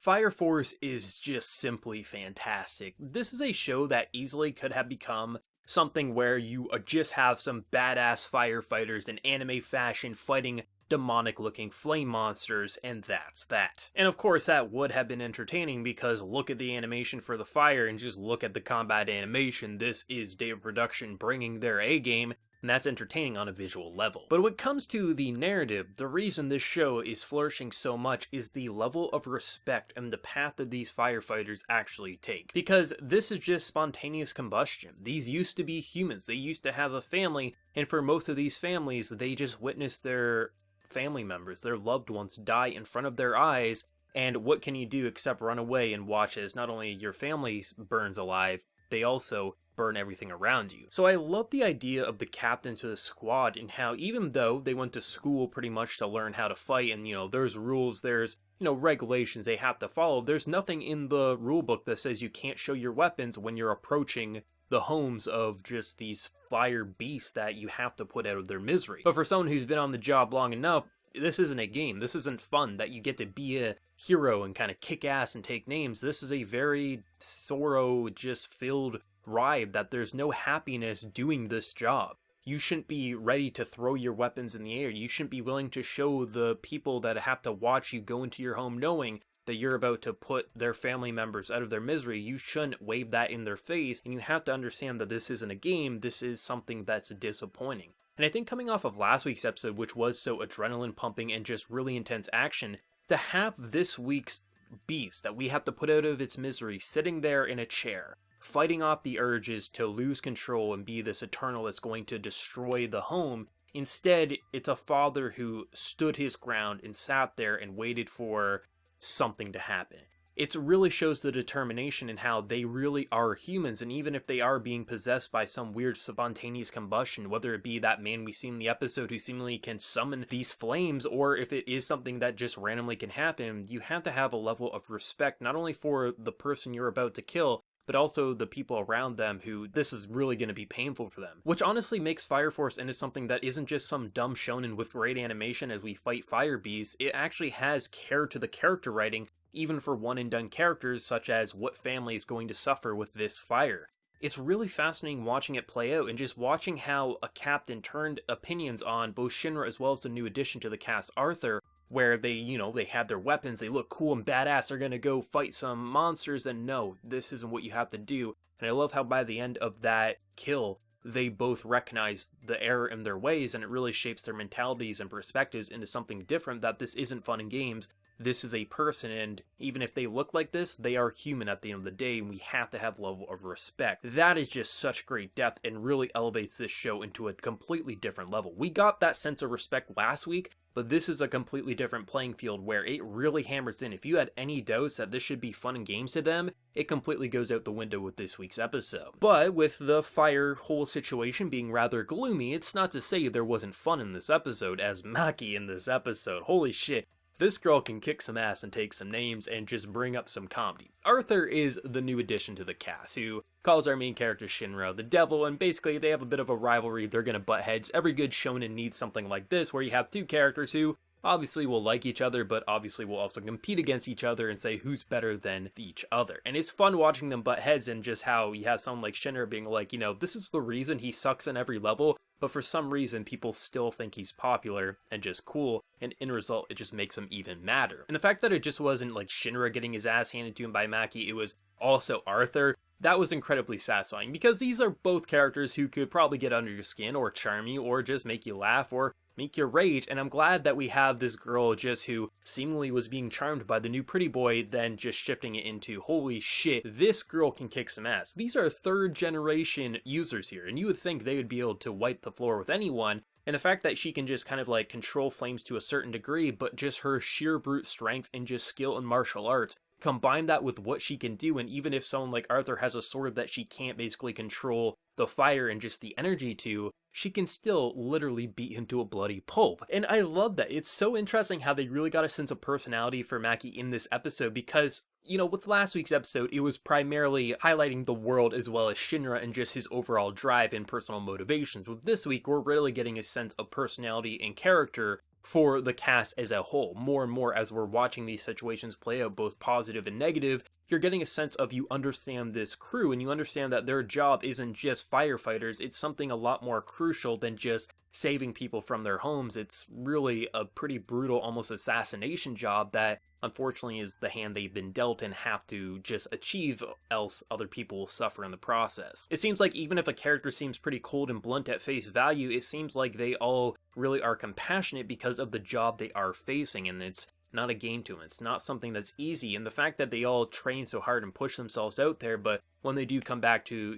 Fire Force is just simply fantastic. This is a show that easily could have become something where you just have some badass firefighters in anime fashion fighting demonic looking flame monsters, and that's that. And of course that would have been entertaining because look at the animation for the fire and just look at the combat animation. This is Data Production bringing their A game, and that's entertaining on a visual level. But when it comes to the narrative, the reason this show is flourishing so much is the level of respect and the path that these firefighters actually take. Because this is just spontaneous combustion. These used to be humans, they used to have a family, and for most of these families, they just witnessed their family members, their loved ones die in front of their eyes, and what can you do except run away and watch as not only your family burns alive, they also burn everything around you. So I love the idea of the captains of the squad and how even though they went to school pretty much to learn how to fight and, there's rules, there's, regulations they have to follow, there's nothing in the rule book that says you can't show your weapons when you're approaching the homes of just these fire beasts that you have to put out of their misery. But for someone who's been on the job long enough, this isn't a game. This isn't fun that you get to be a hero and kind of kick ass and take names. This is a very sorrow just filled ride that there's no happiness doing this job. You shouldn't be ready to throw your weapons in the air. You shouldn't be willing to show the people that have to watch you go into your home knowing that you're about to put their family members out of their misery. You shouldn't wave that in their face, and you have to understand that this isn't a game, this is something that's disappointing. And I think coming off of last week's episode, which was so adrenaline pumping and just really intense action, to have this week's beast that we have to put out of its misery sitting there in a chair, fighting off the urges to lose control and be this eternal that's going to destroy the home. Instead, it's a father who stood his ground and sat there and waited for something to happen. It really shows the determination in how they really are humans, and even if they are being possessed by some weird spontaneous combustion, whether it be that man we see in the episode who seemingly can summon these flames, or if it is something that just randomly can happen, you have to have a level of respect not only for the person you're about to kill, but also the people around them who this is really going to be painful for them. Which honestly makes Fire Force into something that isn't just some dumb shonen with great animation as we fight fire beasts. It actually has care to the character writing, even for one and done characters such as what family is going to suffer with this fire. It's really fascinating watching it play out and just watching how a captain turned opinions on both Shinra as well as the new addition to the cast, Arthur, where they, they had their weapons, they look cool and badass, they're gonna go fight some monsters, and no, this isn't what you have to do. And I love how by the end of that kill, they both recognize the error in their ways, and it really shapes their mentalities and perspectives into something different, that this isn't fun and games, this is a person, and even if they look like this, they are human at the end of the day, and we have to have a level of respect. That is just such great depth and really elevates this show into a completely different level. We got that sense of respect last week, but this is a completely different playing field where it really hammers in. If you had any doubts that this should be fun and games to them, it completely goes out the window with this week's episode. But with the fire whole situation being rather gloomy, it's not to say there wasn't fun in this episode, as Maki in this episode, holy shit. This girl can kick some ass and take some names and just bring up some comedy. Arthur is the new addition to the cast, who calls our main character Shinra the devil, and basically they have a bit of a rivalry, they're gonna butt heads. Every good shonen needs something like this, where you have two characters who obviously will like each other, but obviously will also compete against each other and say who's better than each other. And it's fun watching them butt heads, and just how you have someone like Shinra being like, this is the reason he sucks in every level, but for some reason people still think he's popular and just cool, and in result it just makes him even madder. And the fact that it just wasn't like Shinra getting his ass handed to him by Maki, it was also Arthur, that was incredibly satisfying, because these are both characters who could probably get under your skin, or charm you, or just make you laugh, or make you rage, and I'm glad that we have this girl just who seemingly was being charmed by the new pretty boy, then just shifting it into, holy shit, this girl can kick some ass. These are third generation users here, and you would think they would be able to wipe the floor with anyone, and the fact that she can just kind of like control flames to a certain degree, but just her sheer brute strength and just skill in martial arts, combine that with what she can do, and even if someone like Arthur has a sword that she can't basically control the fire and just the energy to, she can still literally beat him to a bloody pulp. And I love that. It's so interesting how they really got a sense of personality for Maki in this episode, because with last week's episode, it was primarily highlighting the world as well as Shinra and just his overall drive and personal motivations. With this week, we're really getting a sense of personality and character for the cast as a whole. More and more as we're watching these situations play out, both positive and negative, you're getting a sense of you understand this crew and you understand that their job isn't just firefighters, it's something a lot more crucial than just saving people from their homes. It's really a pretty brutal, almost assassination job that unfortunately is the hand they've been dealt and have to just achieve, else other people will suffer in the process. It seems like even if a character seems pretty cold and blunt at face value, it seems like they all really are compassionate because of the job they are facing, and it's not a game to them. It's not something that's easy, and the fact that they all train so hard and push themselves out there, but when they do come back to,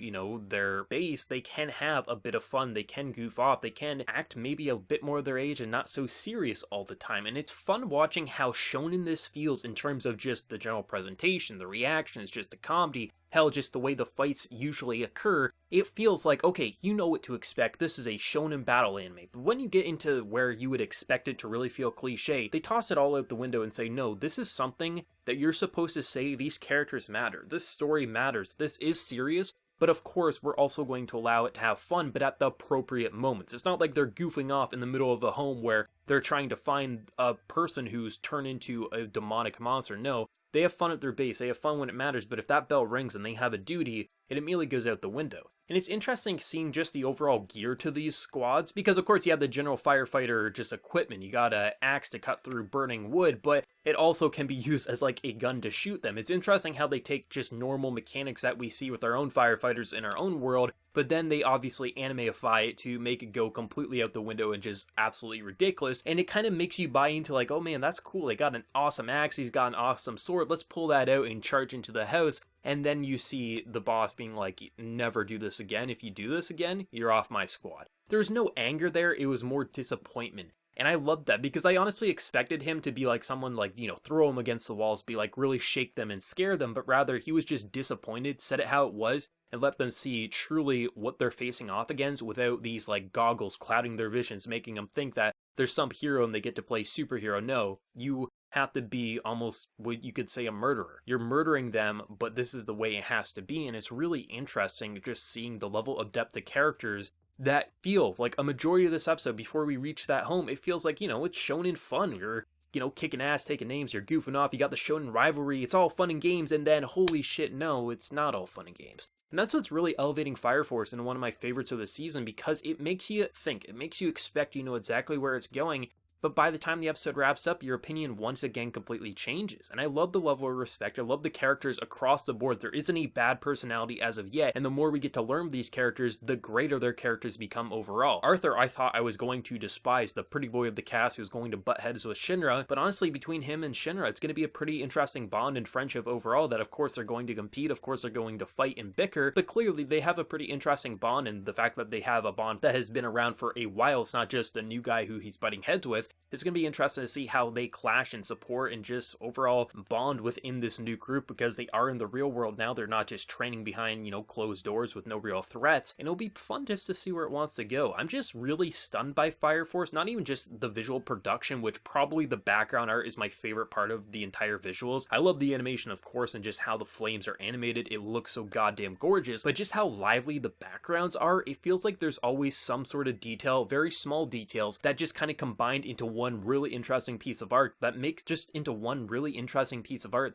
their base, they can have a bit of fun, they can goof off, they can act maybe a bit more their age and not so serious all the time, and it's fun watching how shonen this feels in terms of just the general presentation, the reactions, just the comedy, hell, just the way the fights usually occur. It feels like, okay, you know what to expect, this is a shonen battle anime, but when you get into where you would expect it to really feel cliche, they toss it all out the window and say, no, this is something that you're supposed to say, these characters matter, this story matters, this is serious, but of course we're also going to allow it to have fun, but at the appropriate moments. It's not like they're goofing off in the middle of a home where they're trying to find a person who's turned into a demonic monster. No, they have fun at their base, they have fun when it matters, but if that bell rings and they have a duty, it immediately goes out the window. And it's interesting seeing just the overall gear to these squads, because of course you have the general firefighter just equipment, you got an axe to cut through burning wood, but it also can be used as like a gun to shoot them. It's interesting how they take just normal mechanics that we see with our own firefighters in our own world, but then they obviously animeify it to make it go completely out the window and just absolutely ridiculous, and it kind of makes you buy into like, oh man, that's cool, they got an awesome axe, he's got an awesome sword, let's pull that out and charge into the house. And then you see the boss being like, never do this again. If you do this again, you're off my squad. There was no anger there, it was more disappointment. And I loved that because I honestly expected him to be like someone like, throw him against the walls, be like really shake them and scare them, but rather he was just disappointed, said it how it was, and let them see truly what they're facing off against without these like goggles clouding their visions, making them think that there's some hero and they get to play superhero. No, you have to be almost what you could say a murderer. You're murdering them, but this is the way it has to be, and it's really interesting just seeing the level of depth of characters that feel like a majority of this episode before we reach that home. It feels like, it's shonen fun. You're, kicking ass, taking names, you're goofing off, you got the shonen rivalry, it's all fun and games, and then holy shit, no, it's not all fun and games. And that's what's really elevating Fire Force into one of my favorites of the season, because it makes you think, it makes you expect you know exactly where it's going, but by the time the episode wraps up, your opinion once again completely changes. And I love the level of respect, I love the characters across the board. There isn't a bad personality as of yet, and the more we get to learn these characters, the greater their characters become overall. Arthur, I thought I was going to despise, the pretty boy of the cast who's going to butt heads with Shinra, but honestly, between him and Shinra, it's going to be a pretty interesting bond and friendship overall, that of course they're going to compete, of course they're going to fight and bicker, but clearly they have a pretty interesting bond, and the fact that they have a bond that has been around for a while, it's not just the new guy who he's butting heads with. It's going to be interesting to see how they clash and support and just overall bond within this new group, because they are in the real world now. They're not just training behind, closed doors with no real threats, and it'll be fun just to see where it wants to go. I'm just really stunned by Fire Force, not even just the visual production, which probably the background art is my favorite part of the entire visuals. I love the animation, of course, and just how the flames are animated. It looks so goddamn gorgeous, but just how lively the backgrounds are, it feels like there's always some sort of detail, very small details, that just kind of combined into one really interesting piece of art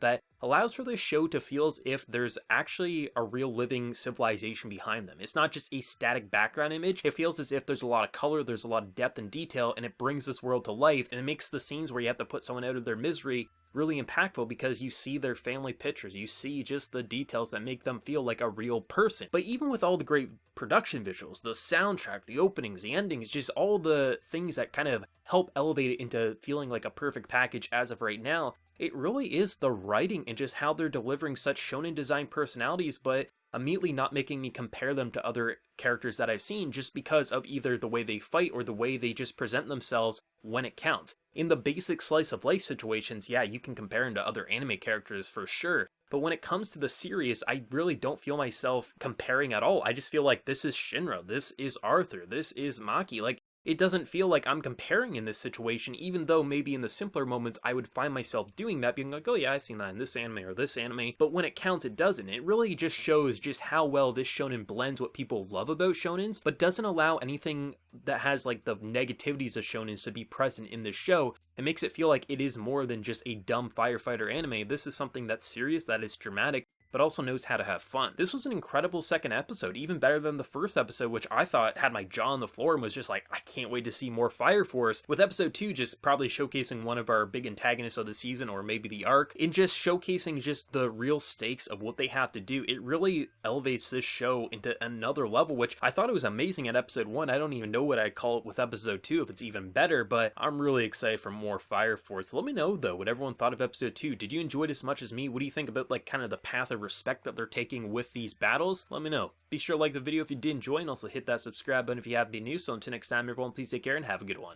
that allows for this show to feel as if there's actually a real living civilization behind them. It's not just a static background image. It feels as if there's a lot of color, there's a lot of depth and detail, and it brings this world to life, and it makes the scenes where you have to put someone out of their misery really impactful, because you see their family pictures, you see just the details that make them feel like a real person. But even with all the great production visuals, the soundtrack, the openings, the endings, just all the things that kind of help elevate it into feeling like a perfect package as of right now, it really is the writing and just how they're delivering such shonen design personalities, but immediately not making me compare them to other characters that I've seen just because of either the way they fight or the way they just present themselves when it counts. In the basic slice of life situations, yeah, you can compare them to other anime characters for sure, but when it comes to the serious, I really don't feel myself comparing at all. I just feel like this is Shinra, this is Arthur, this is Maki. Like, it doesn't feel like I'm comparing in this situation, even though maybe in the simpler moments I would find myself doing that, being like, oh yeah, I've seen that in this anime or this anime, but when it counts, it doesn't. It really just shows just how well this shonen blends what people love about shonens, but doesn't allow anything that has like the negativities of shonens to be present in this show. It makes it feel like it is more than just a dumb firefighter anime. This is something that's serious, that is dramatic, but also knows how to have fun. This was an incredible second episode, even better than the first episode, which I thought had my jaw on the floor and was just like, I can't wait to see more Fire Force, with episode 2 just probably showcasing one of our big antagonists of the season, or maybe the arc, in just showcasing just the real stakes of what they have to do. It really elevates this show into another level, which I thought it was amazing at episode 1. I don't even know what I'd call it with episode 2, if it's even better, but I'm really excited for more Fire Force. Let me know though what everyone thought of episode 2. Did you enjoy it as much as me? What do you think about like kind of the path of respect that they're taking with these battles? Let me know. Be sure to like the video if you did enjoy, and also hit that subscribe button if you haven't been new. So until next time, everyone, please take care and have a good one.